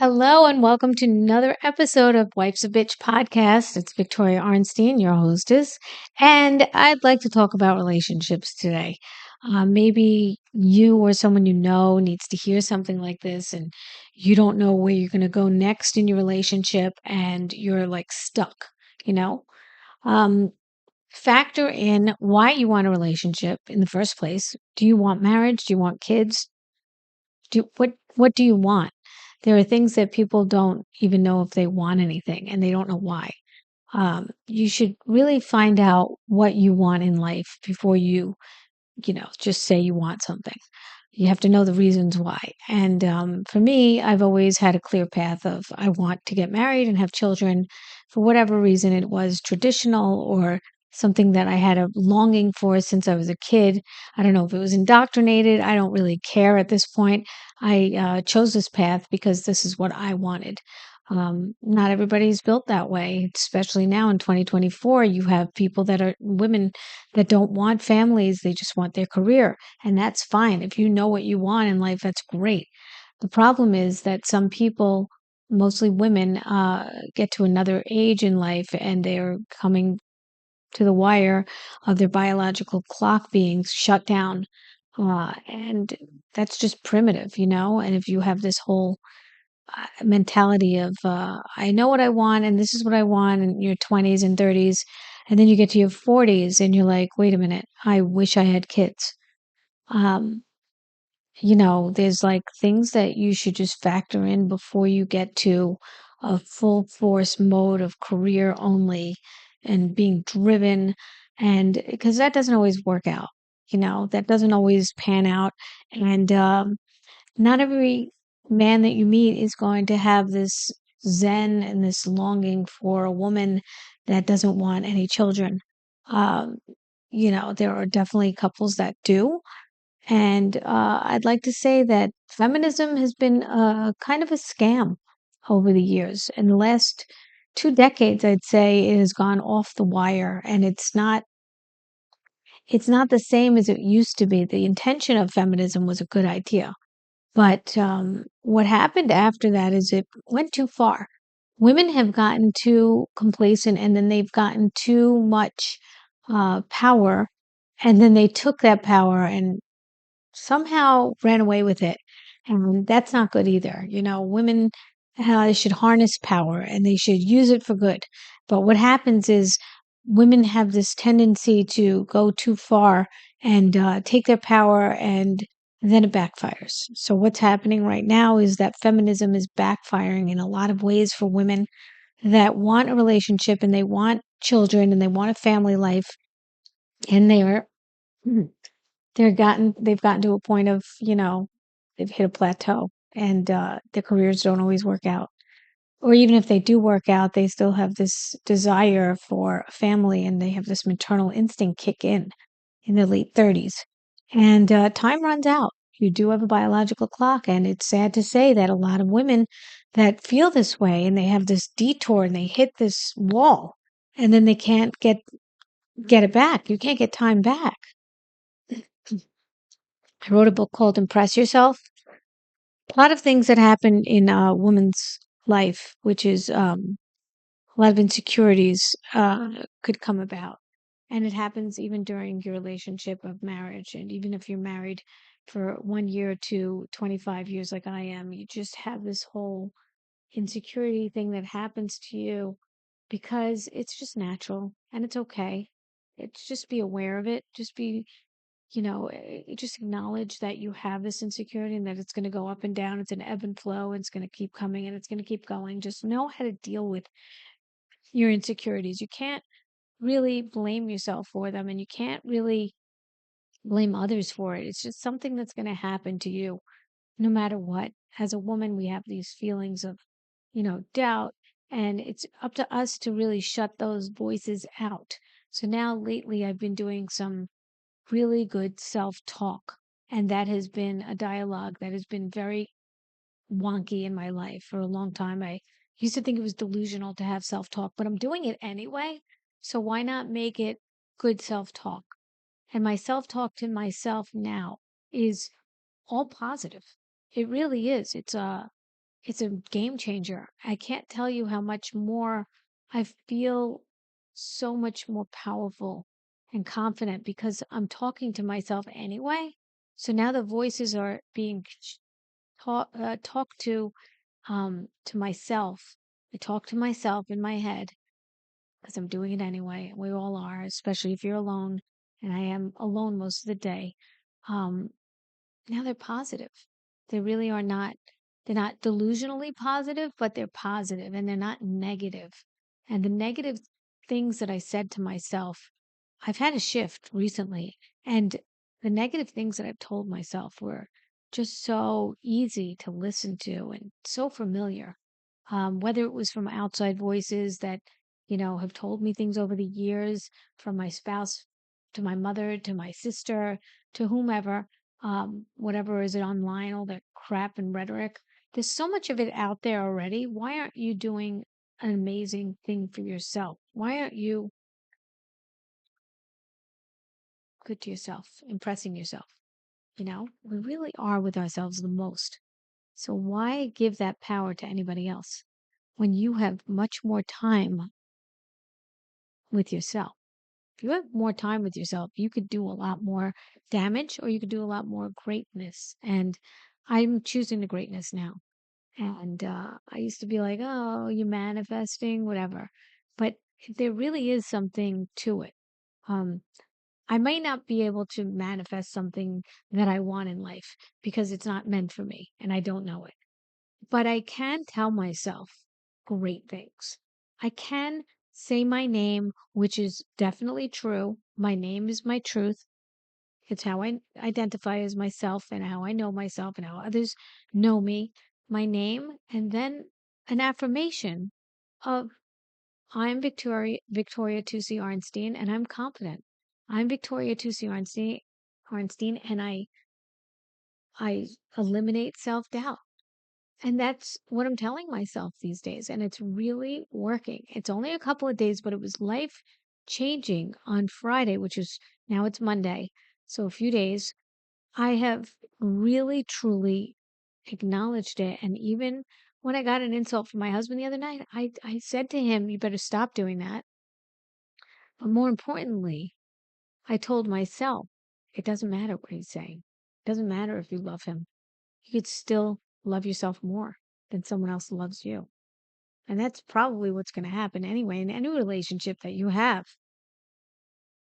Hello and welcome to another episode of Wife's a Bitch podcast. It's Victoria Arnstein, your hostess, and I'd like to talk about relationships today. Maybe you or someone you know needs to hear something like this, and you don't know where you're going to go next in your relationship, and you're like stuck, you know? Um, Factor in why you want a relationship in the first place. Do you want marriage? Do you want kids? What do you want? There are things that people don't even know if they want anything and they don't know why. You should really find out what you want in life before you just say you want something. You have to know the reasons why. And for me, I've always had a clear path of I want to get married and have children. For whatever reason, it was traditional or something that I had a longing for since I was a kid. I don't know if it was indoctrinated. I don't really care at this point. I chose this path because this is what I wanted. Not everybody's built that way, especially now in 2024. You have people that are women that don't want families, they just want their career. And that's fine. If you know what you want in life, that's great. The problem is that some people, mostly women, get to another age in life and they're coming to the wire of their biological clock being shut down. And that's just primitive. And if you have this whole mentality of I know what I want and this is what I want in your 20s and 30s, and then you get to your 40s and you're like, wait a minute, I wish I had kids. um there's like things that you should just factor in before you get to a full force mode of career only and being driven, and because that doesn't always work out, that doesn't always pan out. And not every man that you meet is going to have this zen and this longing for a woman that doesn't want any children. Um, there are definitely couples that do. And I'd like to say that feminism has been kind of a scam over the years. In the last 2 decades, I'd say it has gone off the wire, and it's not the same as it used to be. The intention of feminism was a good idea, but what happened after that is it went too far. Women have gotten too complacent, and then they've gotten too much power, and then they took that power and somehow ran away with it. And that's not good either. Women should harness power and they should use it for good. But what happens is women have this tendency to go too far and take their power, and then it backfires. So what's happening right now is that feminism is backfiring in a lot of ways for women that want a relationship and they want children and they want a family life, and they've gotten to a point of, they've hit a plateau, and their careers don't always work out. Or even if they do work out, they still have this desire for a family, and they have this maternal instinct kick in their late 30s. And time runs out. You do have a biological clock, and it's sad to say that a lot of women that feel this way and they have this detour and they hit this wall, and then they can't get it back. You can't get time back. I wrote a book called Impress Yourself. A lot of things that happen in a woman's life, which is a lot of insecurities, could come about. And it happens even during your relationship of marriage. And even if you're married for 1 year to 25 years, like I am, you just have this whole insecurity thing that happens to you because it's just natural and it's okay. It's just be aware of it. Just acknowledge that you have this insecurity and that it's going to go up and down. It's an ebb and flow. It's going to keep coming and it's going to keep going. Just know how to deal with your insecurities. You can't really blame yourself for them, and you can't really blame others for it. It's just something that's going to happen to you no matter what. As a woman, we have these feelings of, doubt, and it's up to us to really shut those voices out. So now lately, I've been doing some really good self talk. And that has been a dialogue that has been very wonky in my life for a long time. I used to think it was delusional to have self talk, but I'm doing it anyway. So why not make it good self talk? And my self talk to myself now is all positive. It really is. it's a game changer. I can't tell you how much more I feel so much more powerful and confident because I'm talking to myself anyway. So now the voices are being talked to myself. I talk to myself in my head because I'm doing it anyway. We all are, especially if you're alone. And I am alone most of the day. Um, Now they're positive. They really are not, they're not delusionally positive, but they're positive and they're not negative. And the negative things that I said to myself, I've had a shift recently. And the negative things that I've told myself were just so easy to listen to and so familiar. Whether it was from outside voices that, have told me things over the years, from my spouse to my mother to my sister to whomever, whatever is it online, all that crap and rhetoric. There's so much of it out there already. Why aren't you doing an amazing thing for yourself? Why aren't you good to yourself, impressing yourself? We really are with ourselves the most. So why give that power to anybody else when you have much more time with yourself? If you have more time with yourself, you could do a lot more damage or you could do a lot more greatness. And I'm choosing the greatness now. And I used to be like, oh, you manifesting, whatever. But there really is something to it. Um, I might not be able to manifest something that I want in life because it's not meant for me and I don't know it. But I can tell myself great things. I can say my name, which is definitely true. My name is my truth. It's how I identify as myself and how I know myself and how others know me. My name, and then an affirmation of I'm Victoria Tusi Arnstein, and I'm confident. I'm Victoria Tusi Arnstein, and I eliminate self doubt. And that's what I'm telling myself these days. And it's really working. It's only a couple of days, but it was life changing on Friday, which is now it's Monday. So a few days. I have really, truly acknowledged it. And even when I got an insult from my husband the other night, I said to him, you better stop doing that. But more importantly, I told myself, it doesn't matter what he's saying. It doesn't matter if you love him. You could still love yourself more than someone else loves you. And that's probably what's going to happen anyway in any relationship that you have.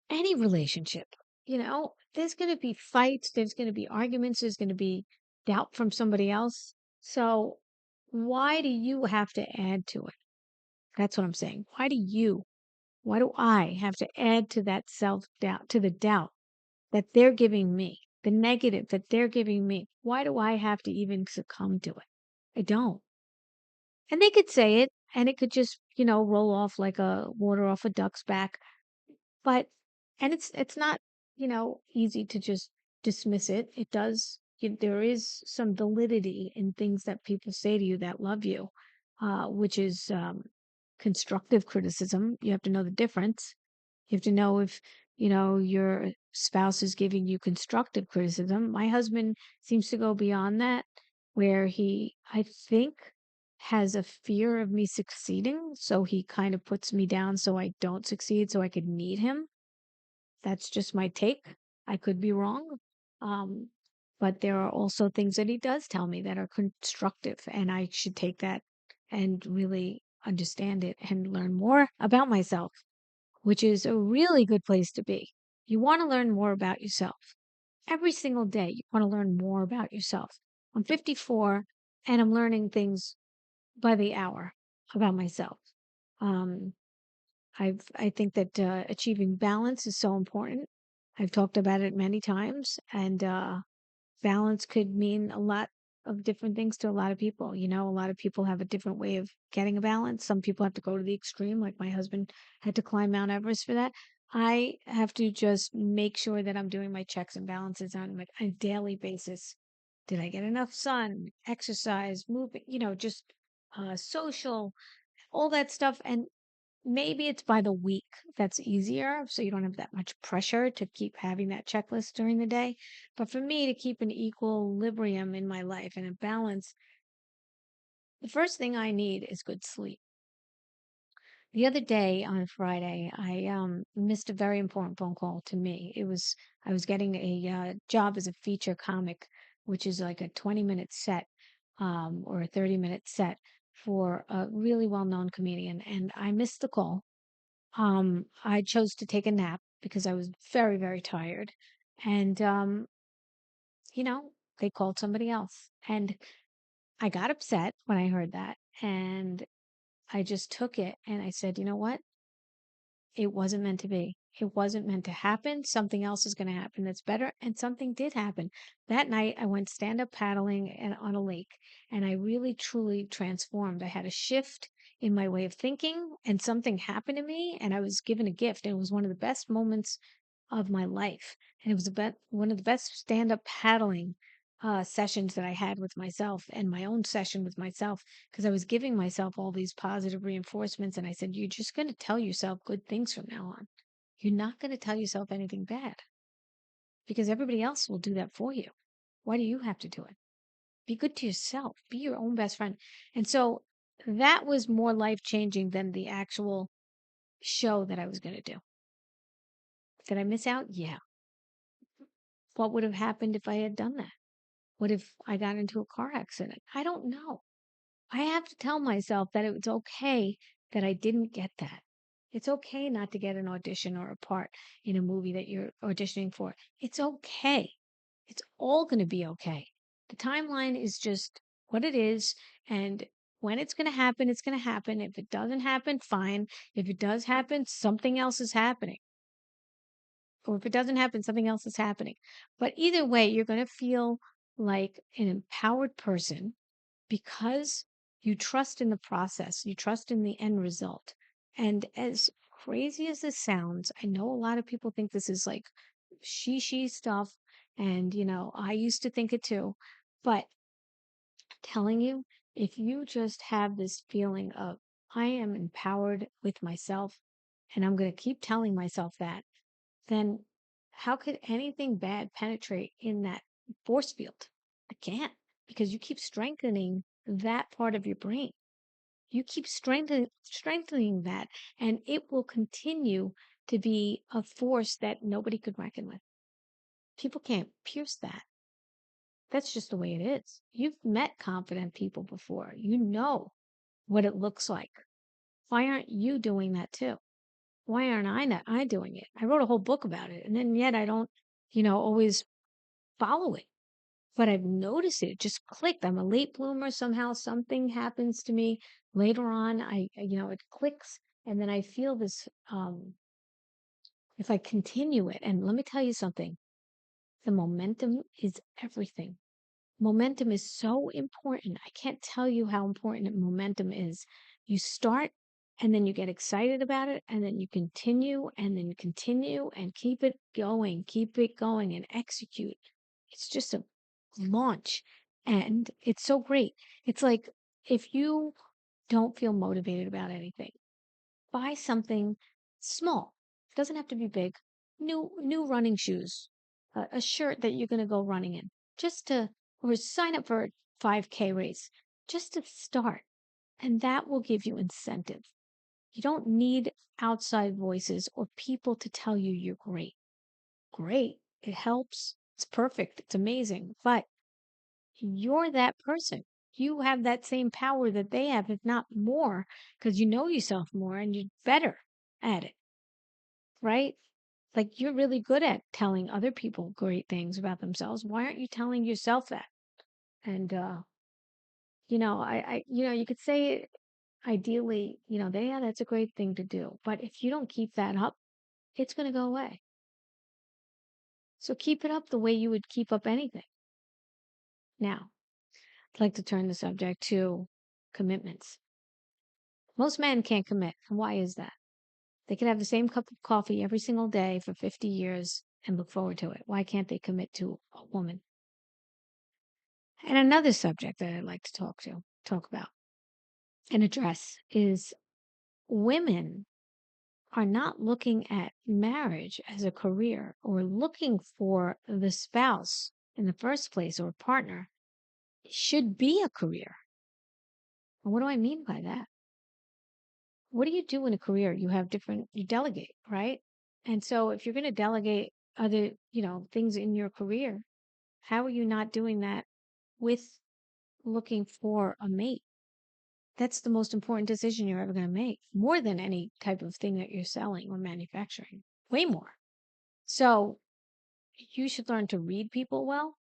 Any relationship, there's going to be fights, there's going to be arguments, there's going to be doubt from somebody else. So why do you have to add to it? That's what I'm saying. Why do I have to add to that self doubt, to the doubt that they're giving me, the negative that they're giving me? Why do I have to even succumb to it? I don't. And they could say it and it could just, roll off like a water off a duck's back. But and it's not, easy to just dismiss it. It does there is some validity in things that people say to you that love you, which is constructive criticism. You have to know the difference. You have to know if, your spouse is giving you constructive criticism. My husband seems to go beyond that, where he, I think, has a fear of me succeeding. So he kind of puts me down so I don't succeed, so I could need him. That's just my take. I could be wrong. Um, but there are also things that he does tell me that are constructive, and I should take that and really understand it and learn more about myself, which is a really good place to be. You want to learn more about yourself. Every single day, you want to learn more about yourself. I'm 54 and I'm learning things by the hour about myself. Um, I think that achieving balance is so important. I've talked about it many times, and balance could mean a lot of different things to a lot of people. A lot of people have a different way of getting a balance. Some people have to go to the extreme, like my husband had to climb Mount Everest for that. I have to just make sure that I'm doing my checks and balances on a daily basis. Did I get enough sun, exercise, movement, just social, all that stuff. And maybe it's by the week that's easier, so you don't have that much pressure to keep having that checklist during the day. But for me to keep an equilibrium in my life and a balance, The first thing I need is good sleep. The other day on Friday, I missed a very important phone call to me. I was getting a job as a feature comic, which is like a 20-minute set or a 30-minute set for a really well-known comedian, and I missed the call. I chose to take a nap because I was very, very tired. And you know, they called somebody else. And I got upset when I heard that. And I just took it and I said, you know what? It wasn't meant to be. It wasn't meant to happen. Something else is going to happen that's better. And something did happen. That night, I went stand up paddling on a lake and I really, truly transformed. I had a shift in my way of thinking and something happened to me and I was given a gift. And it was one of the best moments of my life. And it was one of the best stand up paddling sessions that I had with myself and my own session with myself because I was giving myself all these positive reinforcements. And I said, you're just going to tell yourself good things from now on. You're not going to tell yourself anything bad because everybody else will do that for you. Why do you have to do it? Be good to yourself, be your own best friend. And so that was more life changing than the actual show that I was going to do. Did I miss out? Yeah. What would have happened if I had done that? What if I got into a car accident? I don't know. I have to tell myself that it's okay that I didn't get that. It's okay not to get an audition or a part in a movie that you're auditioning for. It's okay. It's all going to be okay. The timeline is just what it is. And when it's going to happen, it's going to happen. If it doesn't happen, fine. If it does happen, something else is happening. Or if it doesn't happen, something else is happening. But either way, you're going to feel like an empowered person because you trust in the process, you trust in the end result. And as crazy as this sounds, I know a lot of people think this is like she stuff. And, I used to think it too. But telling you, if you just have this feeling of, I am empowered with myself, and I'm going to keep telling myself that, then how could anything bad penetrate in that force field? It can't because you keep strengthening that part of your brain. You keep strengthening that, and it will continue to be a force that nobody could reckon with. People can't pierce that. That's just the way it is. You've met confident people before. You know what it looks like. Why aren't you doing that too? Why aren't I doing it? I wrote a whole book about it, and then yet I don't, always follow it. But I've noticed it just clicked. I'm a late bloomer. Somehow something happens to me later on. It clicks, and then I feel this. If I continue it, and let me tell you something, the momentum is everything. Momentum is so important. I can't tell you how important momentum is. You start and then you get excited about it and then you continue and then you continue and keep it going and execute. It's just a launch and it's so great. It's like if you don't feel motivated about anything, buy something small. It doesn't have to be big. New running shoes, a shirt that you're going to go running in, or sign up for a 5K race, just to start. And that will give you incentive. You don't need outside voices or people to tell you you're great. Great. It helps. It's perfect. It's amazing. But you're that person. You have that same power that they have, if not more, because you know yourself more and you're better at it, right? Like you're really good at telling other people great things about themselves. Why aren't you telling yourself that? And you could say ideally, yeah, that's a great thing to do. But if you don't keep that up, it's going to go away. So keep it up the way you would keep up anything. Now, I'd like to turn the subject to commitments. Most men can't commit. And why is that? They could have the same cup of coffee every single day for 50 years and look forward to it. Why can't they commit to a woman? And another subject that I'd like to talk about and address is women are not looking at marriage as a career or looking for the spouse in the first place or a partner. It should be a career. And what do I mean by that? What do you do in a career? You have different, you delegate, right? And so if you're going to delegate other, things in your career, how are you not doing that with looking for a mate? That's the most important decision you're ever going to make, more than any type of thing that you're selling or manufacturing. Way more. So you should learn to read people well.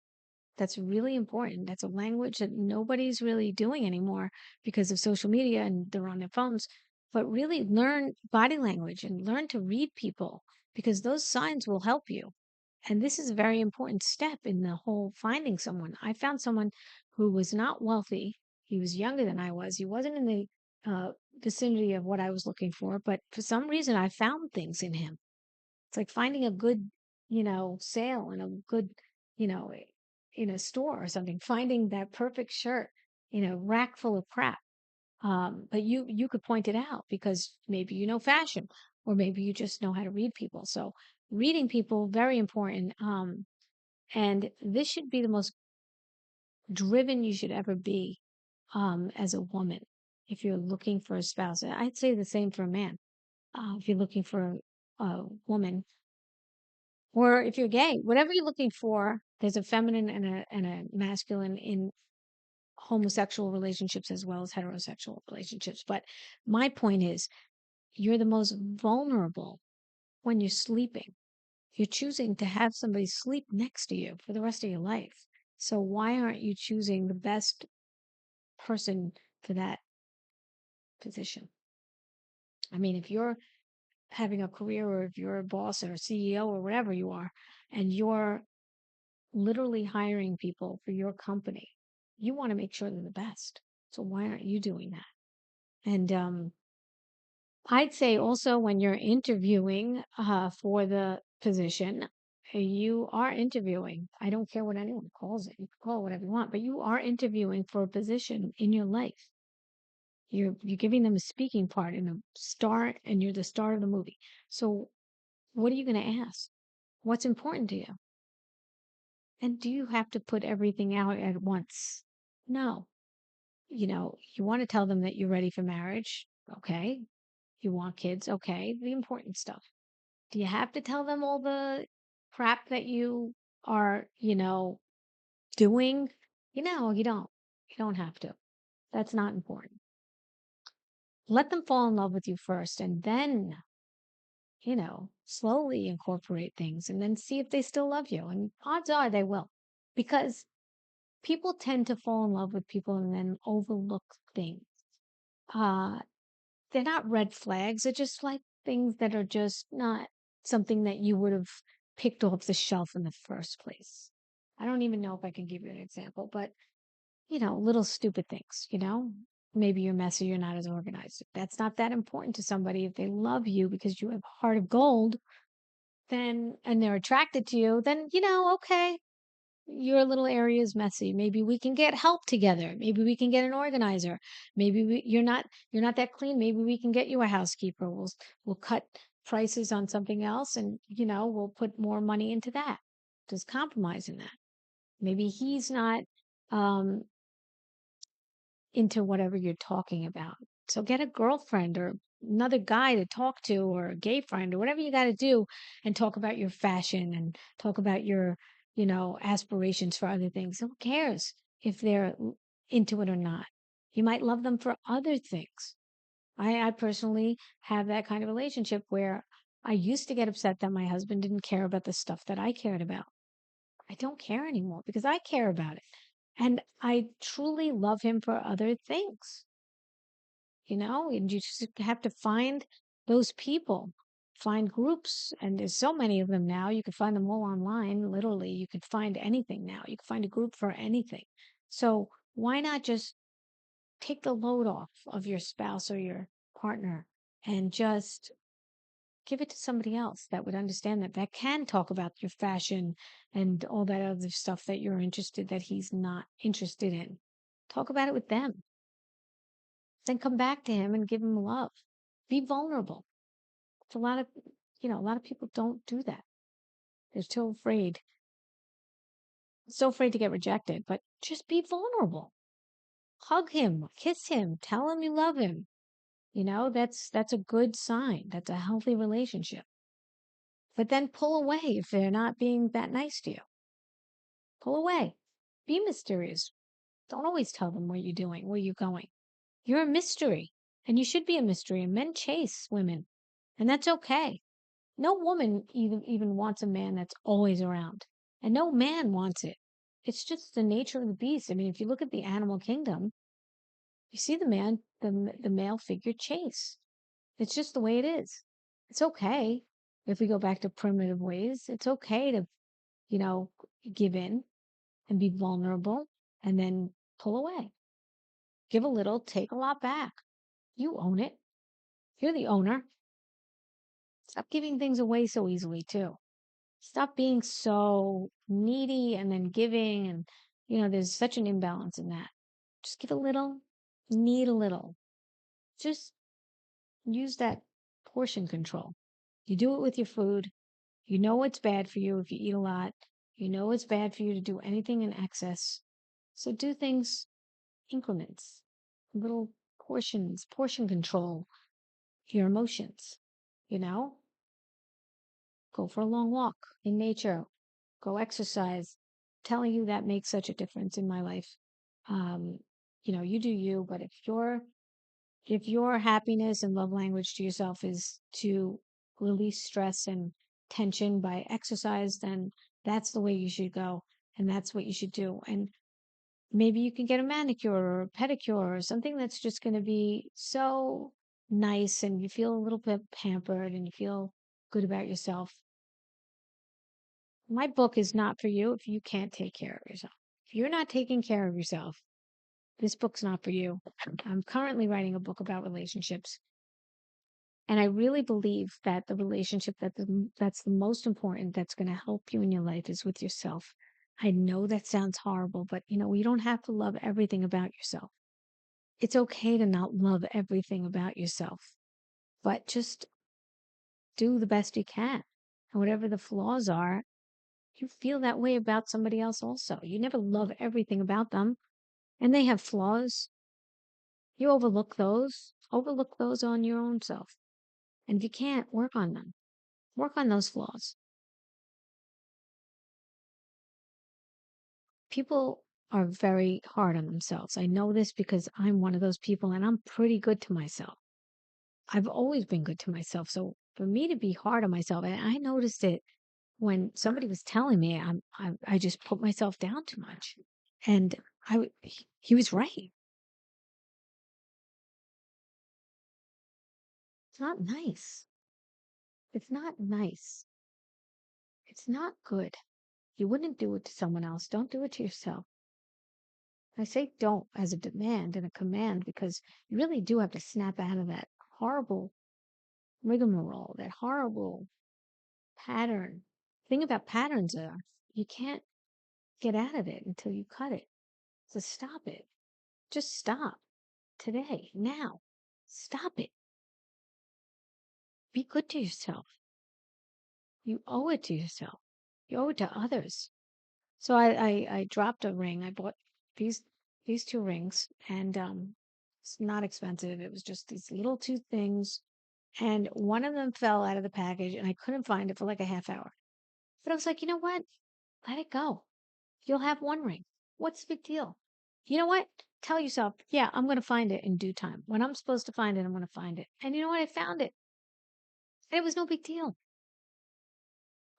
That's really important. That's a language that nobody's really doing anymore because of social media and they're on their phones. But really learn body language and learn to read people because those signs will help you. And this is a very important step in the whole finding someone. I found someone who was not wealthy. He was younger than I was. He wasn't in the vicinity of what I was looking for, but for some reason I found things in him. It's like finding a good, sale in a good, you know, in a store or something, finding that perfect shirt in a rack full of crap. But you could point it out because maybe you know fashion or maybe you just know how to read people. So reading people, very important. And this should be the most driven you should ever be, as a woman. If you're looking for a spouse, I'd say the same for a man. If you're looking for a woman, or if you're gay, whatever you're looking for, there's a feminine and a masculine in homosexual relationships as well as heterosexual relationships. But my point is, you're the most vulnerable when you're sleeping. You're choosing to have somebody sleep next to you for the rest of your life. So why aren't you choosing the best person for that position? I mean, if you're having a career or if you're a boss or a CEO or whatever you are, and you're literally hiring people for your company, you want to make sure they're the best. So why aren't you doing that? And I'd say also when you're interviewing for the position, you are interviewing. I don't care what anyone calls it. You can call it whatever you want, but you are interviewing for a position in your life. You're giving them a speaking part in a star, and you're the star of the movie. So what are you going to ask? What's important to you? And do you have to put everything out at once? No. You want to tell them that you're ready for marriage. Okay. You want kids. Okay. The important stuff. Do you have to tell them all the crap that you are, doing? You don't. You don't have to. That's not important. Let them fall in love with you first and then, slowly incorporate things and then see if they still love you. And odds are they will. Because people tend to fall in love with people and then overlook things. Uh, they're not red flags. They're just like things that are just not something that you would have picked off the shelf in the first place. I don't even know if I can give you an example, but little stupid things, maybe you're messy, you're not as organized. If that's not that important to somebody, if they love you because you have a heart of gold, then, and they're attracted to you, then, okay, your little area is messy. Maybe we can get help together. Maybe we can get an organizer. Maybe you're not that clean. Maybe we can get you a housekeeper. We'll cut prices on something else and we'll put more money into that. Just compromise in that. Maybe he's not um into whatever you're talking about. So get a girlfriend or another guy to talk to or a gay friend or whatever you got to do and talk about your fashion and talk about your, aspirations for other things. Who cares if they're into it or not? You might love them for other things. I personally have that kind of relationship where I used to get upset that my husband didn't care about the stuff that I cared about. I don't care anymore because I care about it. And I truly love him for other things, and you just have to find those people, find groups. And there's so many of them now. You can find them all online. Literally, you could find anything now. You can find a group for anything. So why not just take the load off of your spouse or your partner and just give it to somebody else that would understand that can talk about your fashion and all that other stuff that you're interested that he's not interested in. Talk about it with them. Then come back to him and give him love. Be vulnerable. It's a lot of people don't do that. They're so afraid to get rejected, but just be vulnerable. Hug him, kiss him, tell him you love him. That's a good sign. That's a healthy relationship. But then pull away if they're not being that nice to you. Pull away. Be mysterious. Don't always tell them what you're doing, where you're going. You're a mystery, and you should be a mystery. And men chase women, and that's okay. No woman even wants a man that's always around, and no man wants it. It's just the nature of the beast. I mean, if you look at the animal kingdom, you see the male figure chase. It's just the way it is. It's okay if we go back to primitive ways. It's okay to, you know, give in and be vulnerable and then pull away. Give a little, take a lot back. You own it. You're the owner. Stop giving things away so easily, too. Stop being so needy and then giving. And, there's such an imbalance in that. Just give a little, need a little. Just use that portion control. You do it with your food. You know it's bad for you if you eat a lot. You know it's bad for you to do anything in excess. So do things increments, little portions, portion control your emotions, you know? Go for a long walk in nature, go exercise. Telling you that makes such a difference in my life. Um, you do you, but if your happiness and love language to yourself is to release stress and tension by exercise, then that's the way you should go. And that's what you should do. And maybe you can get a manicure or a pedicure or something that's just going to be so nice and you feel a little bit pampered and you feel good about yourself. My book is not for you if you can't take care of yourself. If you're not taking care of yourself, this book's not for you. I'm currently writing a book about relationships. And I really believe that the relationship that's the most important, that's going to help you in your life, is with yourself. I know that sounds horrible, but you don't have to love everything about yourself. It's okay to not love everything about yourself, but just do the best you can. And whatever the flaws are, you feel that way about somebody else also. You never love everything about them, and they have flaws. You overlook those on your own self. And if you can't, work on them. Work on those flaws. People are very hard on themselves. I know this because I'm one of those people and I'm pretty good to myself. I've always been good to myself. So for me to be hard on myself, and I noticed it when somebody was telling me I just put myself down too much. And he was right. It's not nice. It's not nice. It's not good. You wouldn't do it to someone else. Don't do it to yourself. I say don't as a demand and a command because you really do have to snap out of that horrible rigmarole, that horrible pattern. Thing about patterns are you can't get out of it until you cut it. So stop it. Just stop today, now. Stop it. Be good to yourself. You owe it to yourself. You owe it to others. So I dropped a ring. I bought these these two rings, and it's not expensive. It was just these little two things, and one of them fell out of the package, and I couldn't find it for like a half hour. But I was like, you know what? Let it go. You'll have one ring. What's the big deal? You know what? Tell yourself, yeah, I'm going to find it in due time. When I'm supposed to find it, I'm going to find it. And you know what? I found it. And it was no big deal.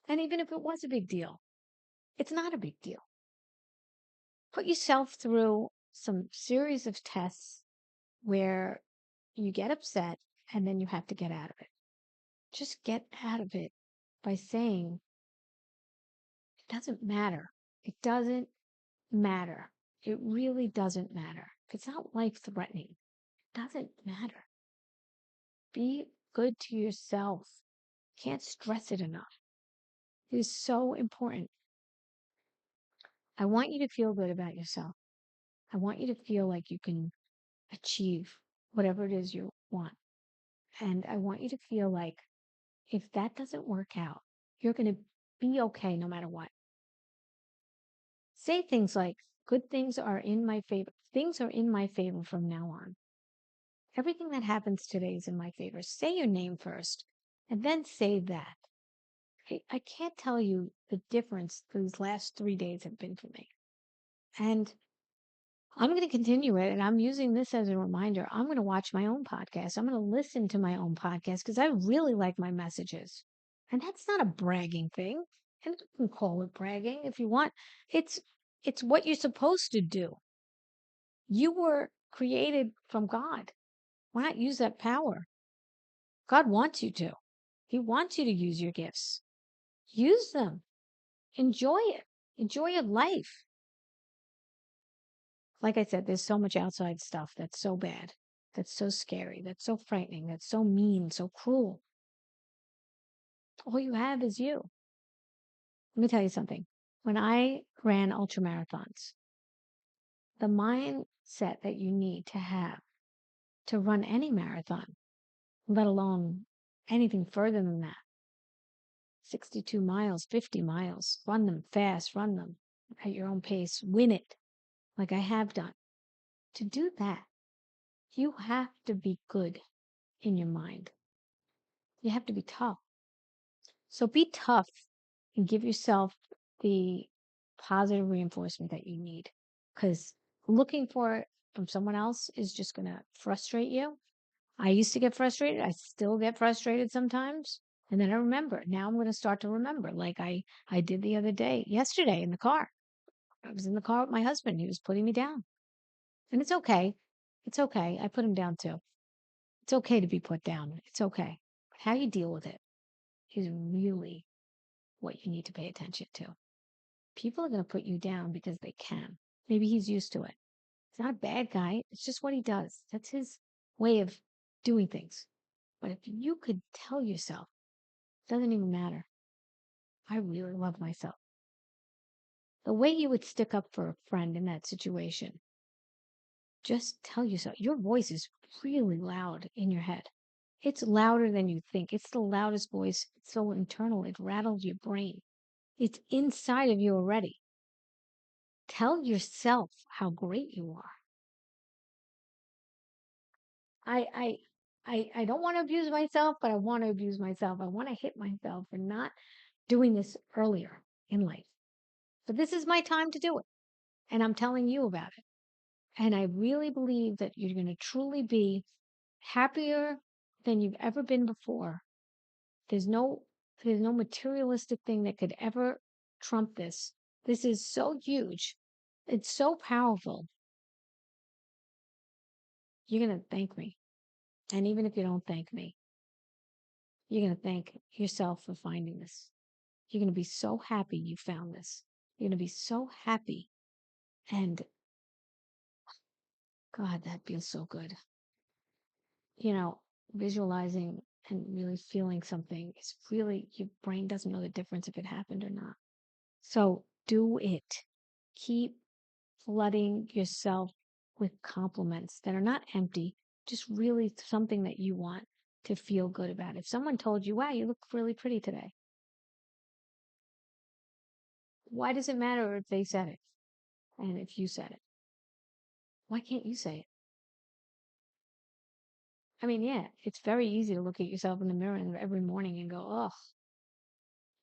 And even if it was a big deal, it's not a big deal. Put yourself through some series of tests where you get upset and then you have to get out of it. Just get out of it by saying, it doesn't matter. It doesn't matter. It really doesn't matter. If it's not life threatening, it doesn't matter. Be good to yourself. Can't stress it enough. It is so important. I want you to feel good about yourself. I want you to feel like you can achieve whatever it is you want. And I want you to feel like if that doesn't work out, you're going to be okay no matter what. Say things like, good things are in my favor. things are in my favor from now on. Everything that happens today is in my favor. Say your name first and then say that. I can't tell you the difference these last 3 days have been for me. And I'm going to continue it. And I'm using this as a reminder. I'm going to watch my own podcast. I'm going to listen to my own podcast because I really like my messages. And that's not a bragging thing. And you can call it bragging if you want. It's it's what you're supposed to do. You were created from God. Why not use that power? God wants you to. He wants you to use your gifts. Use them. Enjoy it. Enjoy your life. Like I said, there's so much outside stuff that's so bad, that's so scary, that's so frightening, that's so mean, so cruel. All you have is you. Let me tell you something. When I ran ultra marathons, the mindset that you need to have to run any marathon, let alone anything further than that, 62 miles, 50 miles, run them fast, run them at your own pace, win it like I have done. To do that, you have to be good in your mind. You have to be tough. So be tough and give yourself the positive reinforcement that you need. Because looking for it from someone else is just going to frustrate you. I used to get frustrated. I still get frustrated sometimes. And then I remember. Now I'm going to start to remember, like I did the other day, yesterday in the car. I was in the car with my husband. He was putting me down. And it's okay. It's okay. I put him down too. It's okay to be put down. It's okay. But how you deal with it is really what you need to pay attention to. People are going to put you down because they can. Maybe he's used to it. He's not a bad guy. It's just what he does. That's his way of doing things. But if you could tell yourself, it doesn't even matter. I really love myself. The way you would stick up for a friend in that situation, just tell yourself, your voice is really loud in your head. It's louder than you think. It's the loudest voice. It's so internal. It rattles your brain. It's inside of you already. Tell yourself how great you are. I don't want to abuse myself, but I want to abuse myself. I want to hit myself for not doing this earlier in life. But this is my time to do it. And I'm telling you about it. And I really believe that you're going to truly be happier than you've ever been before. There's no materialistic thing that could ever trump this. This is so huge. It's so powerful. You're going to thank me. And even if you don't thank me, you're going to thank yourself for finding this. You're going to be so happy you found this. You're going to be so happy. And God, that feels so good. You know, visualizing and really feeling something is really, your brain doesn't know the difference if it happened or not. So do it. Keep flooding yourself with compliments that are not empty, just really something that you want to feel good about. If someone told you, wow, you look really pretty today, why does it matter if they said it and if you said it? Why can't you say it? I mean, yeah, it's very easy to look at yourself in the mirror every morning and go, oh,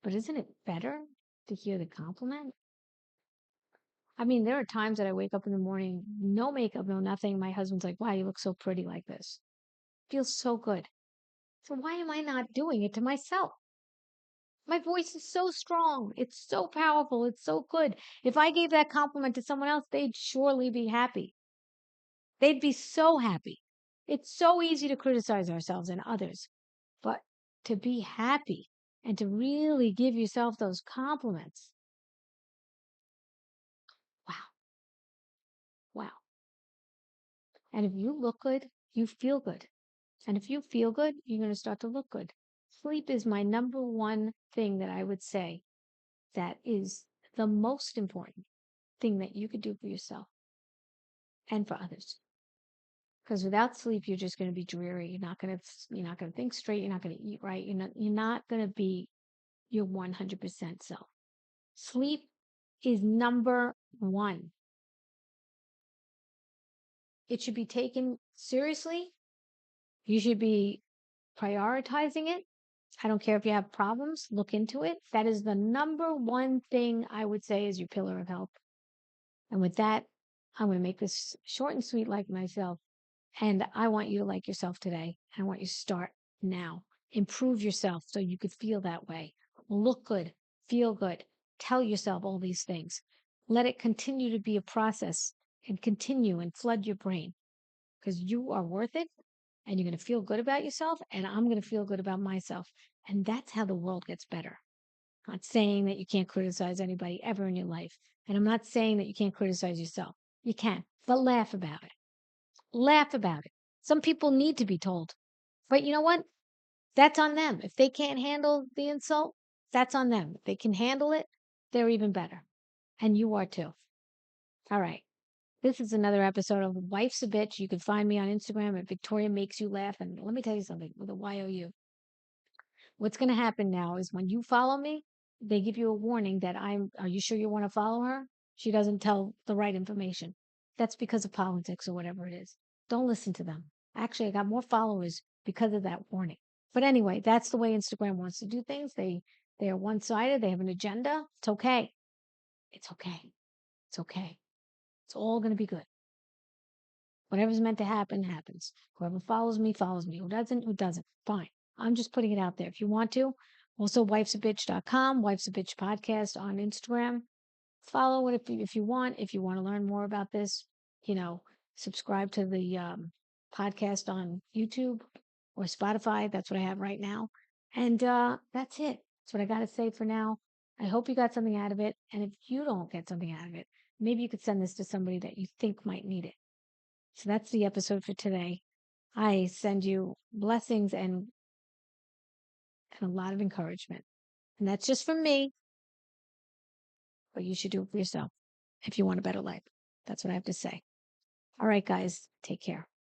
but isn't it better to hear the compliment? I mean, there are times that I wake up in the morning, no makeup, no nothing. My husband's like, wow, you look so pretty like this. Feels so good. So why am I not doing it to myself? My voice is so strong. It's so powerful. It's so good. If I gave that compliment to someone else, they'd surely be happy. They'd be so happy. It's so easy to criticize ourselves and others, but to be happy and to really give yourself those compliments. Wow. Wow. And if you look good, you feel good. And if you feel good, you're going to start to look good. Sleep is my number one thing that I would say that is the most important thing that you could do for yourself and for others. Because without sleep, you're just going to be dreary. You're not going to think straight. You're not going to eat right. You're not going to be your 100% self. Sleep is number one. It should be taken seriously. You should be prioritizing it. I don't care if you have problems, look into it. That is the number one thing I would say is your pillar of health. And with that, I'm going to make this short and sweet like myself. And I want you to like yourself today. I want you to start now. Improve yourself so you could feel that way. Look good, feel good. Tell yourself all these things. Let it continue to be a process and continue and flood your brain because you are worth it and you're going to feel good about yourself. And I'm going to feel good about myself. And that's how the world gets better. I'm not saying that you can't criticize anybody ever in your life. And I'm not saying that you can't criticize yourself. You can, but laugh about it. Laugh about it. Some people need to be told. But you know what? That's on them. If they can't handle the insult, that's on them. If they can handle it, they're even better. And you are too. All right. This is another episode of Wife's a Bitch. You can find me on Instagram at Victoria Makes You Laugh. And let me tell you something with a YOU. What's going to happen now is when you follow me, they give you a warning that are you sure you want to follow her? She doesn't tell the right information. That's because of politics or whatever it is. Don't listen to them. Actually, I got more followers because of that warning. But anyway, that's the way Instagram wants to do things. They are one-sided. They have an agenda. It's okay. It's okay. It's okay. It's all going to be good. Whatever's meant to happen, happens. Whoever follows me, follows me. Who doesn't, who doesn't. Fine. I'm just putting it out there. If you want to, also wifesabitch.com, Wife's a Bitch podcast on Instagram. Follow it if you want. If you want to learn more about this, you know, subscribe to the podcast on YouTube or Spotify. That's what I have right now. And that's it. That's what I got to say for now. I hope you got something out of it. And if you don't get something out of it, maybe you could send this to somebody that you think might need it. So that's the episode for today. I send you blessings and a lot of encouragement. And that's just from me, but you should do it for yourself if you want a better life. That's what I have to say. All right, guys, take care.